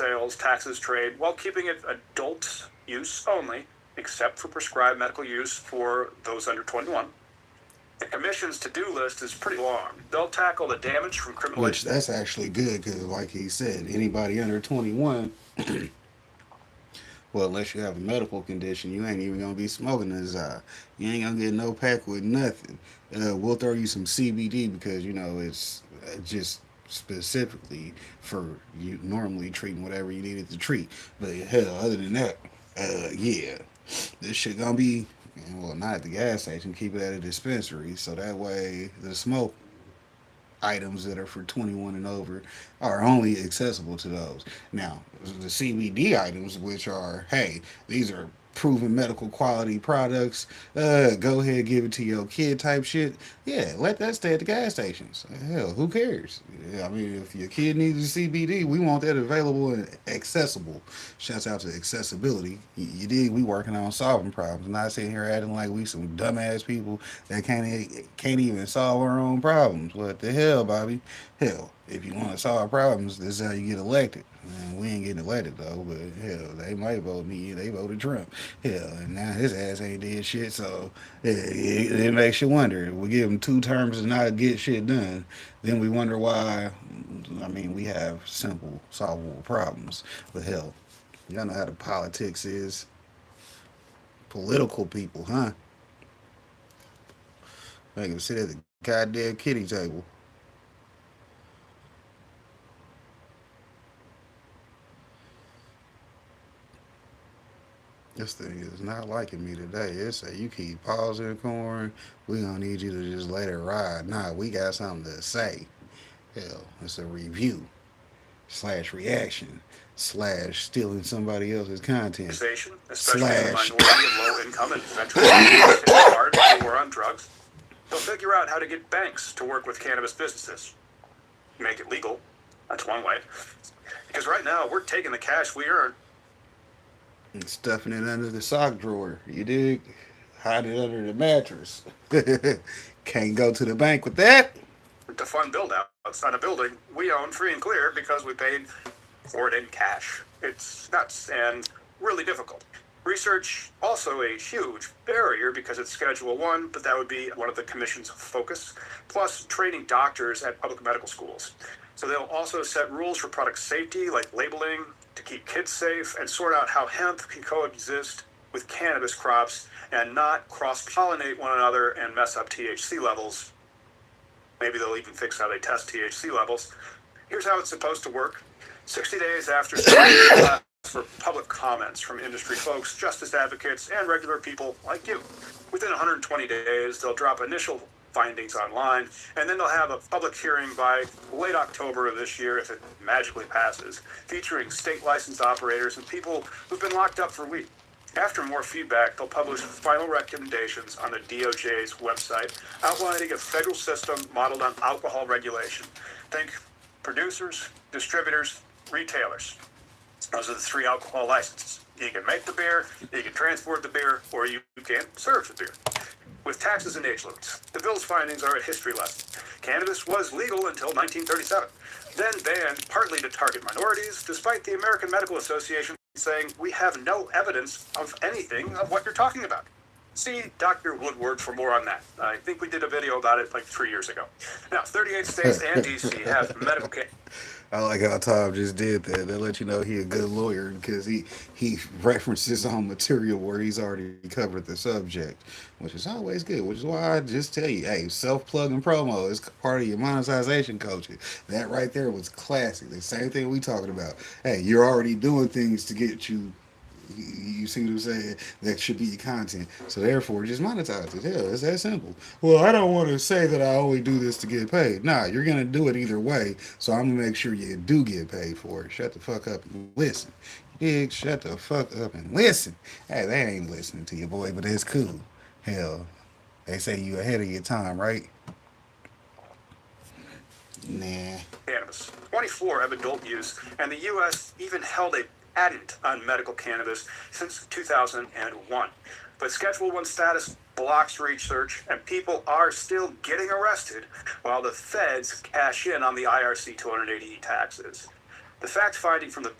sales, taxes, trade, while keeping it adult use only, except for prescribed medical use for those under 21. The commission's to-do list is pretty long. They'll tackle the damage from criminal... Which that's actually good because, like he said, anybody under 21, well, unless you have a medical condition, you ain't even gonna be smoking this. You ain't gonna get no pack with nothing. We'll throw you some CBD because it's just specifically for you normally treating whatever you needed to treat. But hell, other than that, yeah, this shit gonna be, well, not at the gas station. Keep it at a dispensary so that way the smoke items that are for 21 and over are only accessible to those. Now, the CBD items, which are, hey, these are proven medical quality products, go ahead, give it to your kid type shit. Yeah, let that stay at the gas stations. Hell, who cares? I mean, if your kid needs a CBD, we want that available and accessible. Shouts out to accessibility. You dig? We working on solving problems. Not sitting here acting like we some dumbass people that can't even solve our own problems. What the hell, Bobby? Hell, if you want to solve problems, this is how you get elected. Man, we ain't getting elected though, but hell, they might vote me. They voted Trump. Hell, and now his ass ain't did shit. So it makes you wonder. We give him 2 terms to not get shit done. Then we wonder why. I mean, we have simple, solvable problems. But hell, y'all know how the politics is. Political people, huh? Make him sit at the goddamn kitty table. This thing is not liking me today. It say you keep pausing, corn. We gonna need you to just let it ride. Nah, we got something to say. Hell, it's a review slash reaction slash stealing somebody else's content especially in the slash. minority and low income and veteran communities hit hard by the war on drugs. They'll figure out how to get banks to work with cannabis businesses. Make it legal. That's one way. Because right now, we're taking the cash we earn And stuffing it under the sock drawer. You dig? Hide it under the mattress. Can't go to the bank with that. to fund build-outs on a building we own free and clear because we paid for it in cash. It's nuts and really difficult. Research, also a huge barrier because it's Schedule 1, but that would be one of the commission's focus, plus training doctors at public medical schools. So they'll also set rules for product safety, like labeling, to keep kids safe, and sort out how hemp can coexist with cannabis crops and not cross-pollinate one another and mess up THC levels. Maybe they'll even fix how they test THC levels. Here's how it's supposed to work. 60 days after for public comments from industry folks, justice advocates, and regular people like you. Within 120 days, they'll drop initial findings online, and then they'll have a public hearing by late October of this year if it magically passes, featuring state licensed operators and people who've been locked up for weeks. After more feedback, they'll publish final recommendations on the DOJ's website, outlining a federal system modeled on alcohol regulation. Think producers, distributors, retailers. Those are the 3 alcohol licenses. You can make the beer, you can transport the beer, or you can serve the beer. With taxes and age limits, the bill's findings are a history lesson. Cannabis was legal until 1937, then banned partly to target minorities, despite the American Medical Association saying we have no evidence of anything of what you're talking about. See Dr. Woodward for more on that. I think we did a video about it like 3 years ago. Now, 38 states and DC have medical cannabis. I like how Tom just did that. That let you know he a good lawyer because he references on material where he's already covered the subject, which is always good. Which is why I just tell you, hey, self plug and promo is part of your monetization coaching. That right there was classic. The same thing we talking about. Hey, you're already doing things to get you. You see what I'm saying? That should be your content. So therefore, just monetize it. Hell, it's that simple. Well, I don't want to say that I only do this to get paid. Nah, you're gonna do it either way. So I'm gonna make sure you do get paid for it. Shut the fuck up and listen. Dig, shut the fuck up and listen. Hey, they ain't listening to you, boy, but it's cool. Hell, they say you ahead of your time, right? Nah. Cannabis. 24 have adult use, and the U.S. even held a patent on medical cannabis since 2001. But Schedule 1 status blocks research, and people are still getting arrested while the feds cash in on the IRC 280E taxes. The fact finding from the bill